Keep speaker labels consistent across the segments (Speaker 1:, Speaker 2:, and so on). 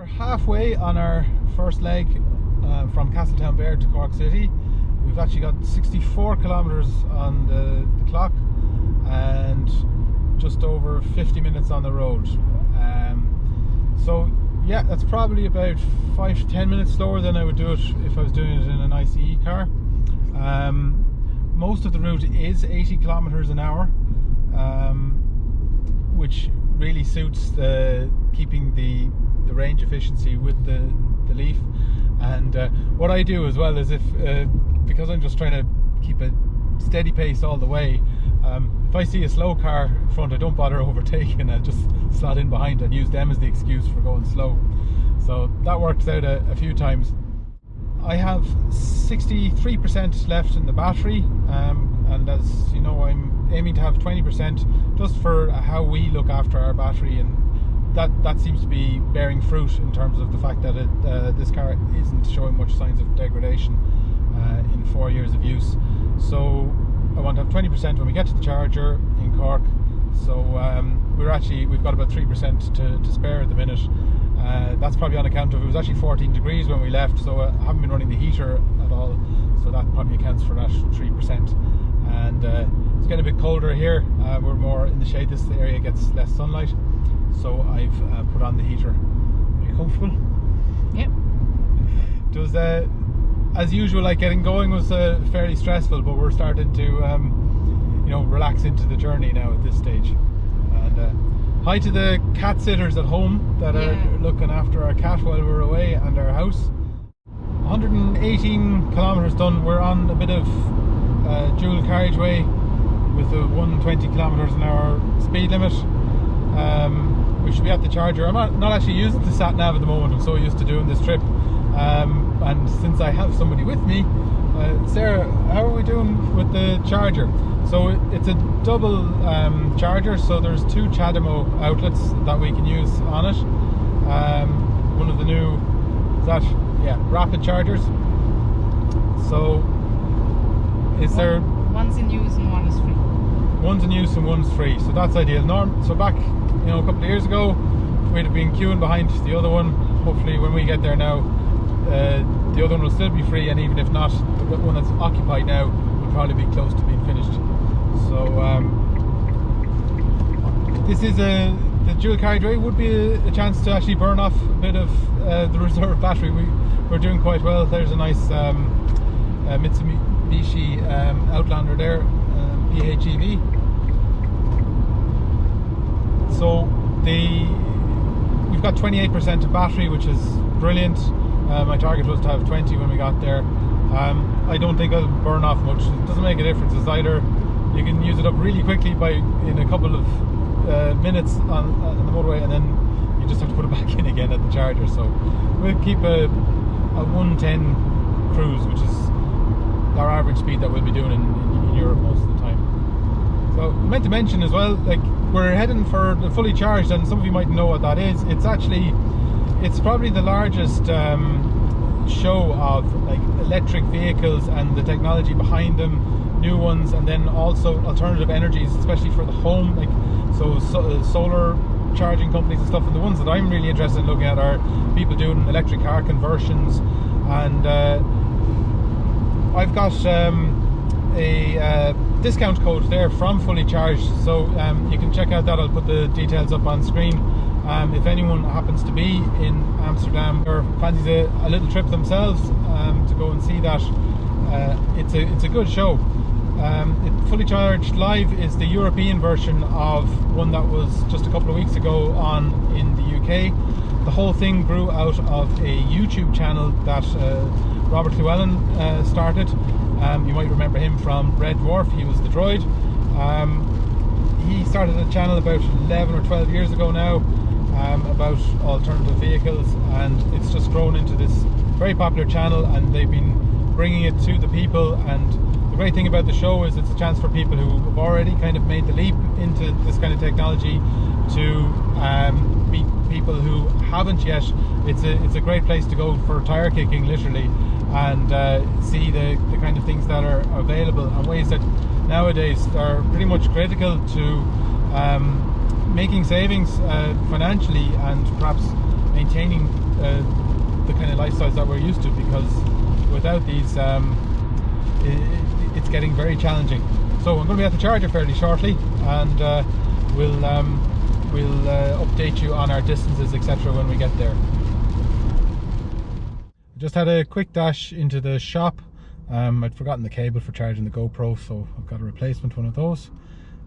Speaker 1: We're halfway on our first leg from Castletownbere to Cork City. We've actually got 64 kilometres on the clock and just over 50 minutes on the road. So yeah, that's probably about 5 to 10 minutes slower than I would do it if I was doing it in an ICE car. Most of the route is 80 kilometers an hour, which really suits keeping the range efficiency with the Leaf. And what I do as well is because I'm just trying to keep a steady pace all the way, if I see a slow car in front, I don't bother overtaking. I just slot in behind and use them as the excuse for going slow. So that works out a few times. I have 63% left in the battery, and as you know, I'm aiming to have 20% just for how we look after our battery, and that seems to be bearing fruit in terms of the fact that this car isn't showing much signs of degradation in 4 years of use. So I want to have 20% when we get to the charger in Cork. So we've got about 3% to spare at the minute. That's probably on account of it was actually 14 degrees when we left, so I haven't been running the heater at all, so that probably accounts for that 3%. And it's getting a bit colder here. We're more in the shade. This area gets less sunlight, so I've put on the heater. Are you comfortable?
Speaker 2: Yep.
Speaker 1: Does as usual, like getting going was fairly stressful, but we're starting to relax into the journey now at this stage. And hi to the cat sitters at home that are looking after our cat while we're away, and our house. 118 kilometers done. We're on a bit of dual carriageway with a 120 kilometers an hour speed limit. We should be at the charger. I'm not actually using the sat nav at the moment. I'm so used to doing this trip, and since I have somebody with me, Sarah, how are we doing with the charger? So it's a double charger, so there's 2 CHAdeMO outlets that we can use on it. One of the new rapid chargers. So
Speaker 2: one's in use and one is free.
Speaker 1: One's in use and one's free, so that's ideal. So back a couple of years ago, we'd have been queuing behind the other one. Hopefully when we get there now, the other one will still be free, and even if not, the one that's occupied now will probably be close to being finished. So this is the dual carriageway would be a chance to actually burn off a bit of the reserve battery. We're doing quite well. There's a nice Mitsubishi Outlander there, PHEV. So we've got 28% of battery, which is brilliant. My target was to have 20 when we got there. I don't think I'll burn off much. It doesn't make a difference. It's either you can use it up really quickly in a couple of minutes on the motorway, and then you just have to put it back in again at the charger. So we'll keep a 110 cruise, which is our average speed that we'll be doing in Europe most of the time. So I meant to mention as well, like, we're heading for the fully charged, and some of you might know what that is. It's probably the largest show of like electric vehicles and the technology behind them, new ones, and then also alternative energies, especially for the home, like solar charging companies and stuff. And the ones that I'm really interested in looking at are people doing electric car conversions. And I've got a discount code there from Fully Charged, so you can check out that. I'll put the details up on screen. If anyone happens to be in Amsterdam or fancies a little trip themselves to go and see that, it's a good show. Fully Charged Live is the European version of one that was just a couple of weeks ago in the UK. The whole thing grew out of a YouTube channel that Robert Llewellyn started. You might remember him from Red Dwarf. He was the droid. He started a channel about 11 or 12 years ago now, about alternative vehicles, and it's just grown into this very popular channel, and they've been bringing it to the people. And the great thing about the show is it's a chance for people who have already kind of made the leap into this kind of technology to meet people who haven't yet. It's a great place to go for tire kicking, literally, and see the kind of things that are available, and ways that nowadays are pretty much critical to making savings financially, and perhaps maintaining the kind of lifestyles that we're used to, because without these it's getting very challenging. So I'm going to be at the charger fairly shortly, and we'll update you on our distances, etc. when we get there. Just had a quick dash into the shop. I'd forgotten the cable for charging the GoPro, so I've got a replacement one of those.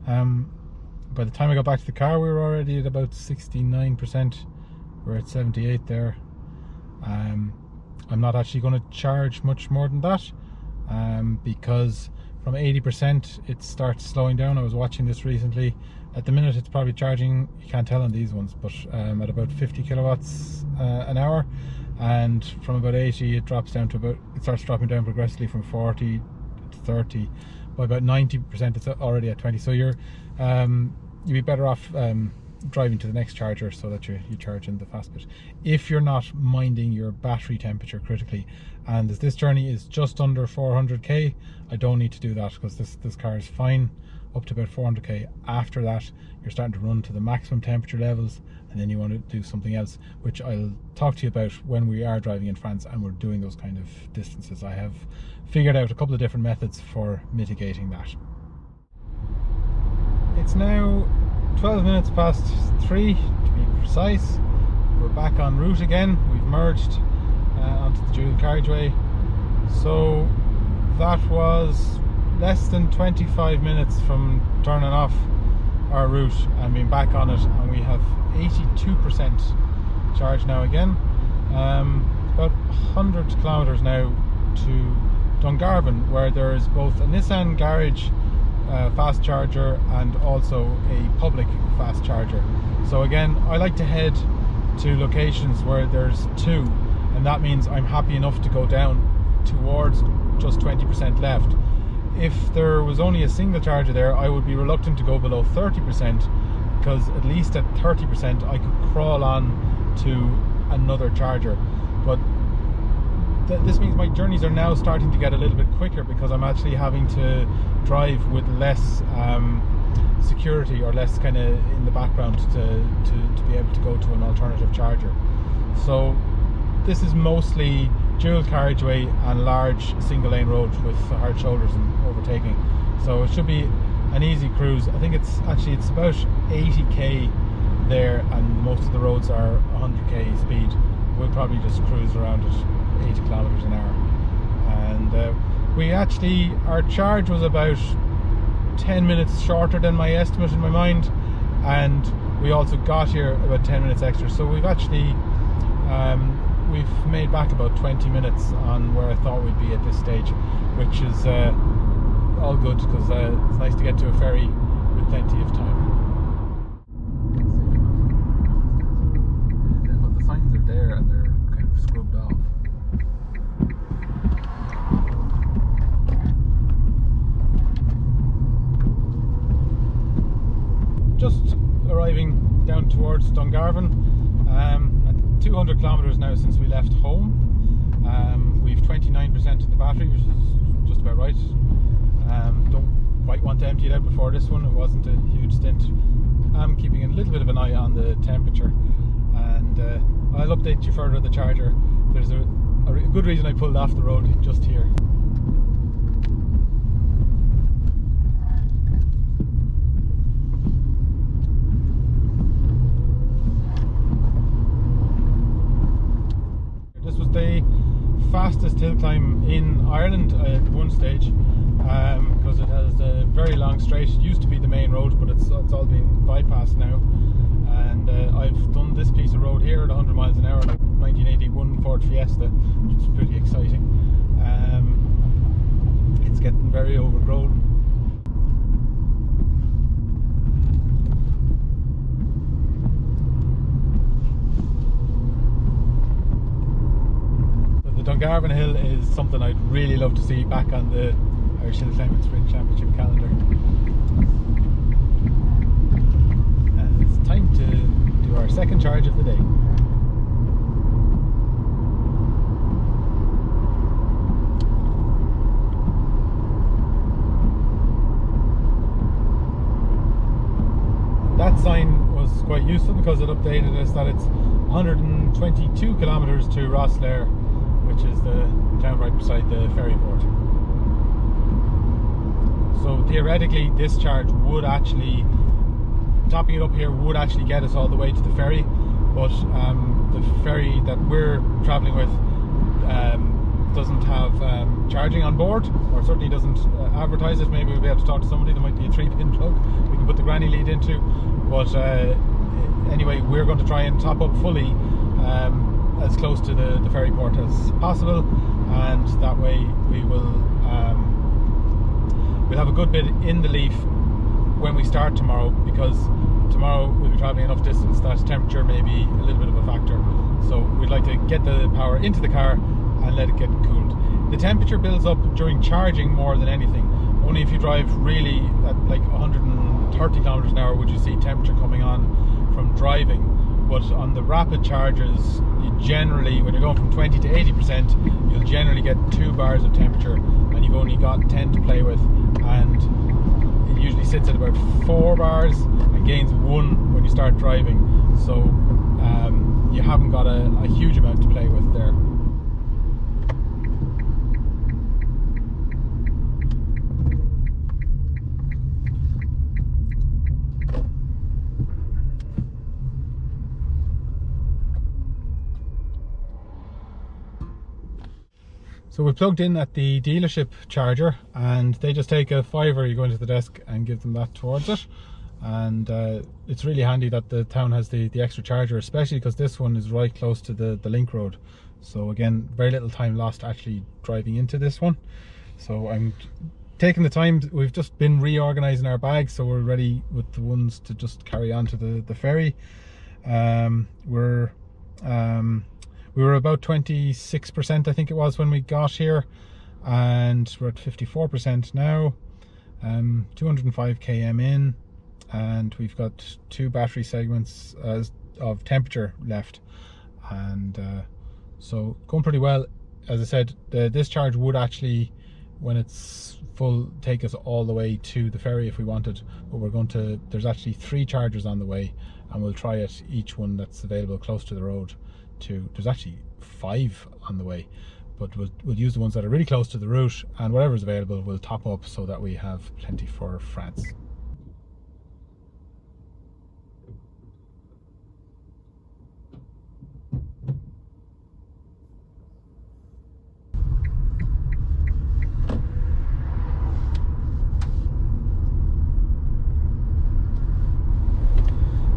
Speaker 1: By the time I got back to the car, we were already at about 69%. We're at 78 there. I'm not actually going to charge much more than that, because from 80% it starts slowing down. I was watching this recently. At the minute it's probably charging, you can't tell on these ones, but at about 50 kilowatts an hour, and from about 80 it drops down to about, it starts dropping down progressively from 40 to 30. By about 90% it's already at 20. So you'd be better off driving to the next charger so that you charge in the fast bit, if you're not minding your battery temperature critically. And as this journey is just under 400k, I don't need to do that, because this car is fine up to about 400k. After that you're starting to run to the maximum temperature levels, and then you want to do something else, which I'll talk to you about when we are driving in France and we're doing those kind of distances. I have figured out a couple of different methods for mitigating that. It's now 12 minutes past 3 to be precise. We're back en route again. We've merged onto the dual carriageway. So that was less than 25 minutes from turning off our route and being back on it, and we have 82% charge now again. About 100 kilometers now to Dungarvan, where there is both a Nissan garage fast charger and also a public fast charger. So again, I like to head to locations where there's two, and that means I'm happy enough to go down towards just 20% left. If there was only a single charger there, I would be reluctant to go below 30%, because at least at 30% I could crawl on to another charger. But this means my journeys are now starting to get a little bit quicker, because I'm actually having to drive with less security, or less kind of in the background, to be able to go to an alternative charger. So this is mostly dual carriageway and large single lane roads with hard shoulders and overtaking, so it should be an easy cruise. I think it's about 80k there, and most of the roads are 100k speed. We'll probably just cruise around at 80 kilometers an hour. And our charge was about 10 minutes shorter than my estimate in my mind, and we also got here about 10 minutes extra, so we've actually we've made back about 20 minutes on where I thought we'd be at this stage, which is all good, because it's nice to get to a ferry with plenty of time. But the signs are there and they're kind of scrubbed off. Just arriving down towards Dungarvan. At 200 kilometers now since we left home. We've 29% of the battery, which is just about right. Don't quite want to empty it out before this one. It wasn't a huge stint. I'm keeping a little bit of an eye on the temperature, and I'll update you further at the charger. There's a good reason I pulled off the road just here. This was the fastest hill climb in Ireland at one stage, because it has a very long straight. It used to be the main road, but it's all been bypassed now. And I've done this piece of road here at 100 miles an hour, like 1981 Ford Fiesta, which is pretty exciting. It's getting very overgrown. Dungarvan Hill is something I'd really love to see back on the Irish Hill Climbing Sprint Championship calendar. And it's time to do our second charge of the day. That sign was quite quite useful because it updated us that it's 122 kilometers to Rosslare, which is the town right beside the ferry port. So theoretically this charge would actually, topping it up here, would actually get us all the way to the ferry, but the ferry that we're travelling with doesn't have charging on board, or certainly doesn't advertise it. Maybe we'll be able to talk to somebody. There might be a 3-pin plug we can put the granny lead into, but anyway, we're going to try and top up fully as close to the ferry port as possible, and that way we'll have a good bit in the Leaf when we start tomorrow, because tomorrow we'll be travelling enough distance that temperature may be a little bit of a factor. So we'd like to get the power into the car and let it get cooled. The temperature builds up during charging more than anything. Only if you drive really at like 130 kilometers an hour would you see temperature coming on from driving. But on the rapid charges, you generally, when you're going from 20 to 80%, you'll generally get 2 bars of temperature, and you've only got 10 to play with, and it usually sits at about 4 bars and gains 1 when you start driving. So you haven't got a huge amount to play with there. So we plugged in at the dealership charger, and they just take a $5, you go into the desk and give them that towards it. And it's really handy that the town has the extra charger, especially because this one is right close to the link road. So again, very little time lost actually driving into this one. So I'm taking the time. We've just been reorganizing our bags, so we're ready with the ones to just carry on to the ferry. We were about 26%, I think it was, when we got here, and we're at 54% now. 205 km in, and we've got 2 battery segments of temperature left, and so going pretty well. As I said, this charge would actually, when it's full, take us all the way to the ferry if we wanted, but we're going to, there's actually 3 chargers on the way, and we'll try it, each one that's available close to the road. There's actually 5 on the way, but we'll use the ones that are really close to the route, and whatever's available we'll top up so that we have plenty for France.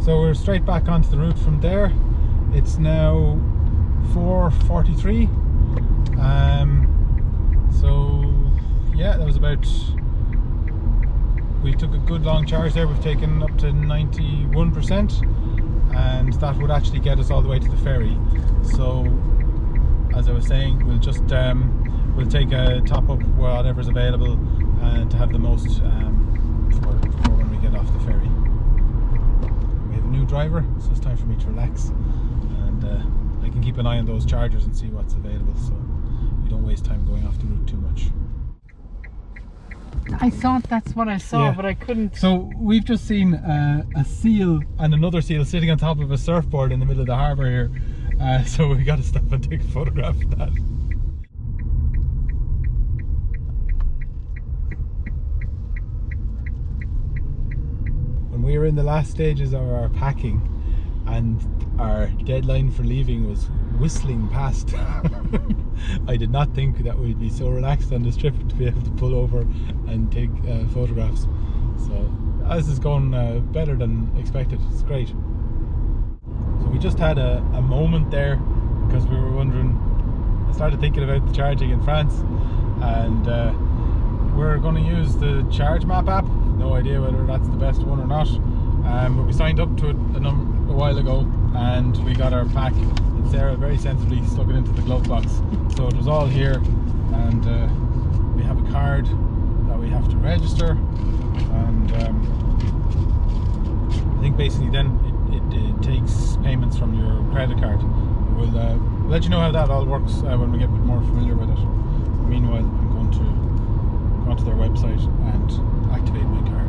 Speaker 1: So we're straight back onto the route from there. It's now 4:43. So yeah, that was about, we took a good long charge there. We've taken up to 91%, and that would actually get us all the way to the ferry. So as I was saying, we'll just we'll take a top up whatever's available, and to have the most for when we get off the ferry. We have a new driver, so it's time for me to relax, and I can keep an eye on those chargers and see what's available, so we don't waste time going off the route too much.
Speaker 2: I thought that's what I saw,
Speaker 1: Yeah.
Speaker 2: but I couldn't.
Speaker 1: So we've just seen a seal and another seal sitting on top of a surfboard in the middle of the harbour here, so we got to stop and take a photograph of that. When we were in the last stages of our packing, and our deadline for leaving was whistling past, I did not think that we'd be so relaxed on this trip to be able to pull over and take photographs. So this is going better than expected. It's great. So we just had a moment there, because we were wondering, I started thinking about the charging in France, and we're going to use the Charge Map app. No idea whether that's the best one or not, but we signed up to it a while ago, and we got our pack, and Sarah very sensibly stuck it into the glove box, so it was all here. And we have a card that we have to register, and I think basically then it takes payments from your credit card. We'll let you know how that all works when we get a bit more familiar with it. Meanwhile, I'm going to go onto their website and activate my card.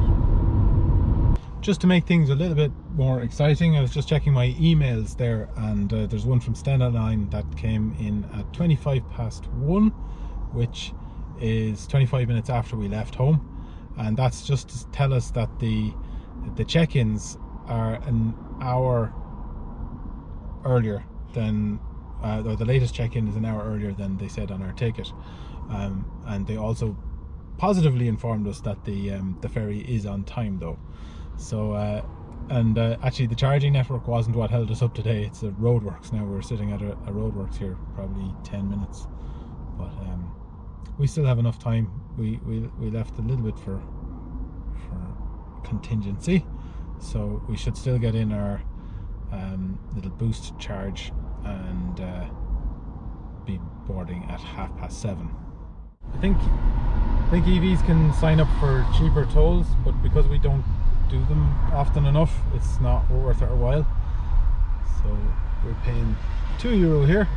Speaker 1: Just to make things a little bit more exciting. I was just checking my emails there, and there's one from Stena Line that came in at 1:25, which is 25 minutes after we left home, and that's just to tell us that the check-ins are an hour earlier than or the latest check-in is an hour earlier than they said on our ticket, and they also positively informed us that the ferry is on time though. So actually the charging network wasn't what held us up today, it's the roadworks. Now we're sitting at a roadworks here, probably 10 minutes, but we still have enough time. We left a little bit for contingency, so we should still get in our little boost charge and be boarding at 7:30. I think EVs can sign up for cheaper tolls, but because we don't do them often enough, it's not worth our while. So we're paying €2 here,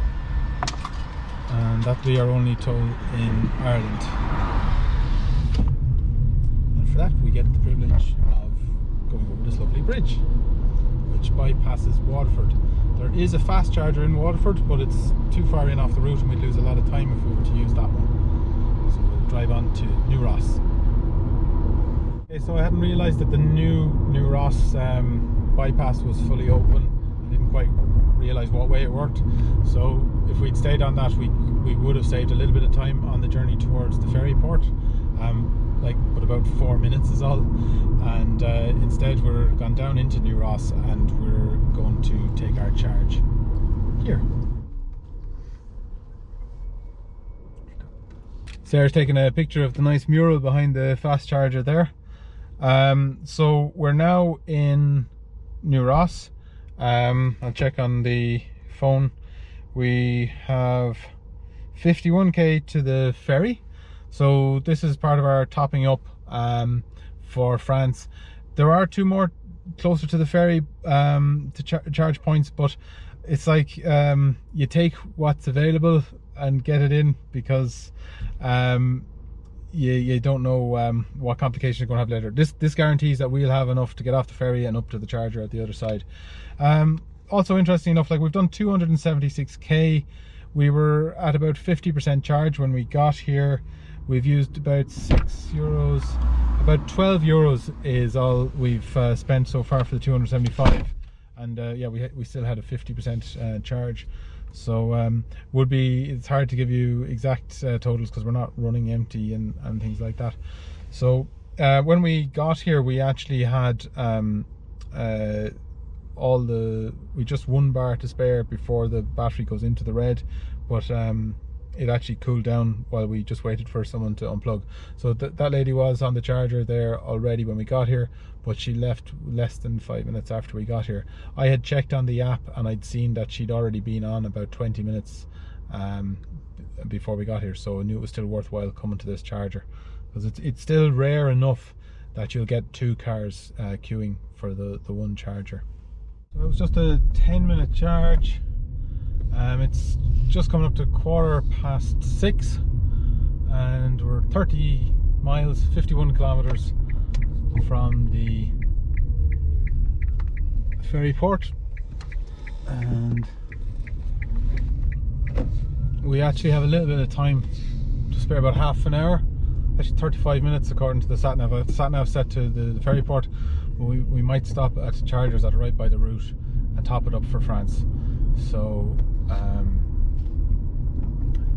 Speaker 1: and that'll be our only toll in Ireland. And for that we get the privilege of going over this lovely bridge, which bypasses Waterford. There is a fast charger in Waterford, but it's too far in off the route and we'd lose a lot of time if we were to use that one. So we'll drive on to New Ross. Okay, so I hadn't realised that the new Ross bypass was fully open. I didn't quite realise what way it worked. So if we'd stayed on that, we would have saved a little bit of time on the journey towards the ferry port. But about 4 minutes is all. And instead we're gone down into New Ross and we're going to take our charge here. Sarah's taking a picture of the nice mural behind the fast charger there. So we're now in New Ross. I'll check on the phone. We have 51k to the ferry. So this is part of our topping up for France. There are 2 more closer to the ferry to charge points, but it's like you take what's available and get it in, because you don't know what complications you're going to have later. This guarantees that we'll have enough to get off the ferry and up to the charger at the other side. Also interesting enough, like we've done 276k. We were at about 50% charge when we got here. We've used about €6. About €12 is all we've spent so far for the 275, and yeah, we still had a 50% charge. So it's hard to give you exact totals because we're not running empty and things like that. So when we got here, we actually had just 1 bar to spare before the battery goes into the red, but it actually cooled down while we just waited for someone to unplug. So that lady was on the charger there already when we got here, but she left less than 5 minutes after we got here. I had checked on the app and I'd seen that she'd already been on about 20 minutes before we got here, so I knew it was still worthwhile coming to this charger, because it's still rare enough that you'll get 2 cars queuing for the 1 charger. So it was just a 10-minute charge. It's just coming up to 6:15, and we're 30 miles, 51 kilometers from the ferry port, and we actually have a little bit of time to spare, about half an hour, actually 35 minutes according to the sat nav. The sat nav set to the ferry port, but we might stop at the chargers that are right by the route and top it up for France. So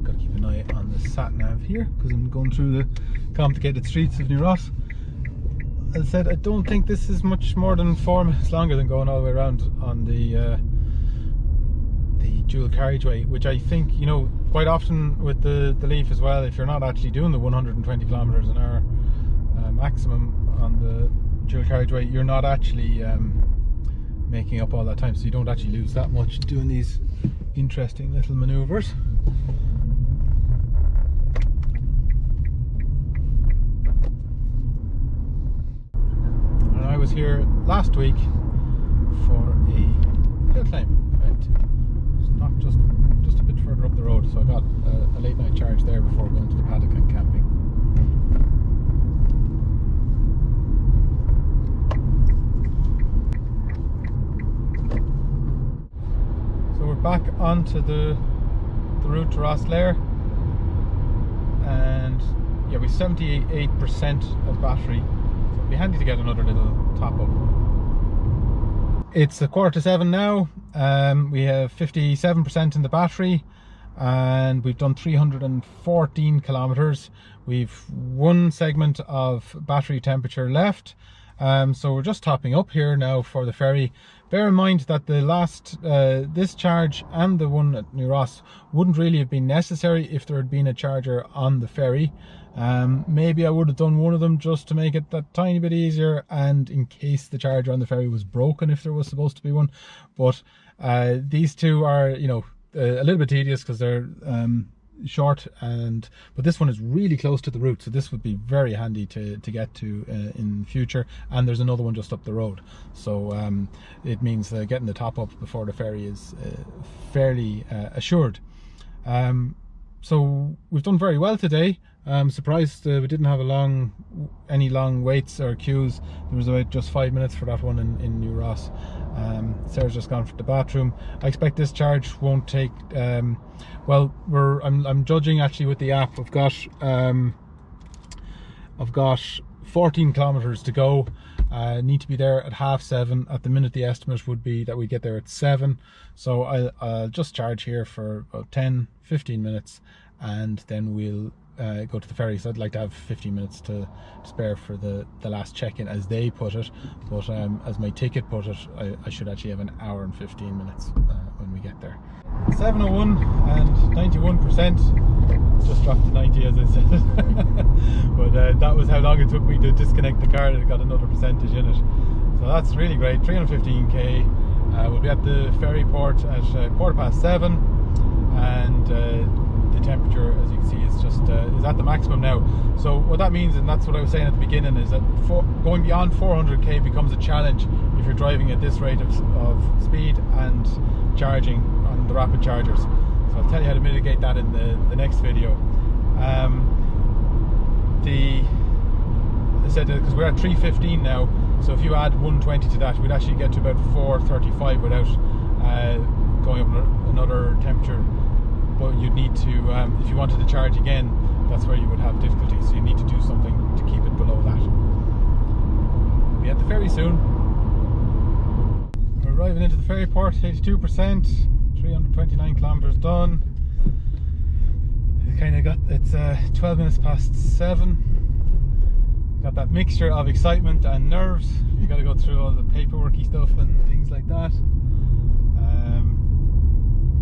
Speaker 1: gotta keep an eye on the sat nav here because I'm going through the complicated streets of New Ross. As I said, I don't think this is much more than 4 minutes longer than going all the way around on the dual carriageway, which I think, you know, quite often with the Leaf as well, if you're not actually doing the 120 kilometers an hour maximum on the dual carriageway, you're not actually making up all that time, so you don't actually lose that much doing these interesting little maneuvers. And I was here last week for a hill climb event. It's not just a bit further up the road, so I got a late night charge there before going to the paddock and camping. onto the route to Rosslare, and yeah, we've 78% of battery, so it'd be handy to get another little top up. It's 7:15 now. We have 57% in the battery, and we've done 314 kilometers. We've one segment of battery temperature left, so we're just topping up here now for the ferry. Bear in mind that the last this charge and the one at New Ross wouldn't really have been necessary if there had been a charger on the ferry. Maybe I would have done one of them just to make it that tiny bit easier, and in case the charger on the ferry was broken if there was supposed to be one. But these two are, you know, a little bit tedious because they're short, but this one is really close to the route, so this would be very handy to get to in future. And there's another one just up the road, so it means getting the top up before the ferry is fairly assured. So we've done very well today. I'm surprised we didn't have any long waits or queues. There was about just 5 minutes for that one in New Ross. Sarah's just gone for the bathroom. I expect this charge won't take well, I'm judging actually with the app. I've got 14 kilometers to go. Need to be there at 7:30. At the minute, the estimate would be that we get there at 7, so I'll just charge here for about 10-15 minutes, and then we'll go to the ferry. So I'd like to have 15 minutes to spare for the last check-in, as they put it, but as my ticket put it, I should actually have an hour and 15 minutes when we get there. 7:01 and 91%, just dropped to 90 as I said. But that was how long it took me to disconnect the car, and it got another percentage in it, so that's really great. 315k. We'll be at the ferry port at 7:15, and the temperature, as you can see, is just is at the maximum now. So what that means, and that's what I was saying at the beginning, is that going beyond 400k becomes a challenge if you're driving at this rate of speed and charging on the rapid chargers. So I'll tell you how to mitigate that in the next video. I said, because we're at 315 now, so if you add 120 to that, we'd actually get to about 435 without going up another temperature. But you'd need to, if you wanted to charge again, that's where you would have difficulty, so you need to do something to keep it below that. We'll be at the ferry soon. We're arriving into the ferry port, 82%, 329 kilometers done. It's 12 minutes past 7. Got that mixture of excitement and nerves. You got to go through all the paperworky stuff and things like that.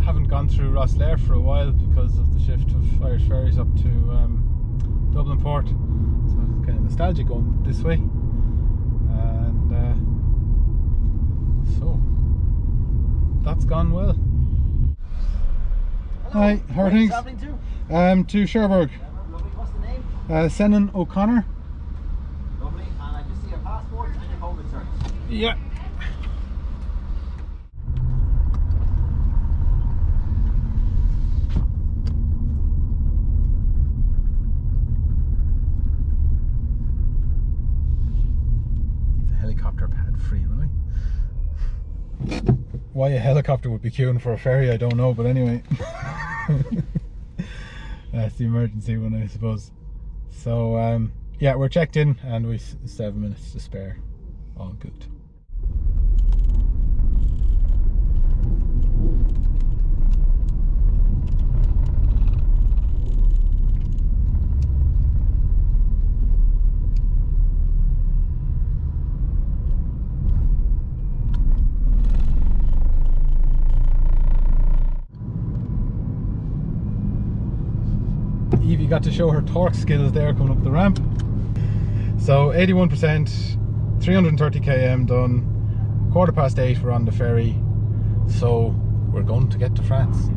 Speaker 1: Haven't gone through Rosslare for a while because of the shift of Irish ferries up to Dublin port, so it's kind of nostalgic going this way. And so that's gone well.
Speaker 3: Hello.
Speaker 1: Hi, how are things?
Speaker 3: Where are you travelling to?
Speaker 1: To Cherbourg.
Speaker 3: Lovely. What's the name?
Speaker 1: Senan O'Connor.
Speaker 3: Lovely. And I just see your passport and your COVID cert.
Speaker 1: Yeah. Helicopter pad free, really. Why a helicopter would be queuing for a ferry, I don't know, but anyway. That's the emergency one, I suppose. So yeah, we're checked in and we've 7 minutes to spare. All good. Evie got to show her torque skills there coming up the ramp. So 81%, 330 km done, 8:15 we're on the ferry, so we're going to get to France.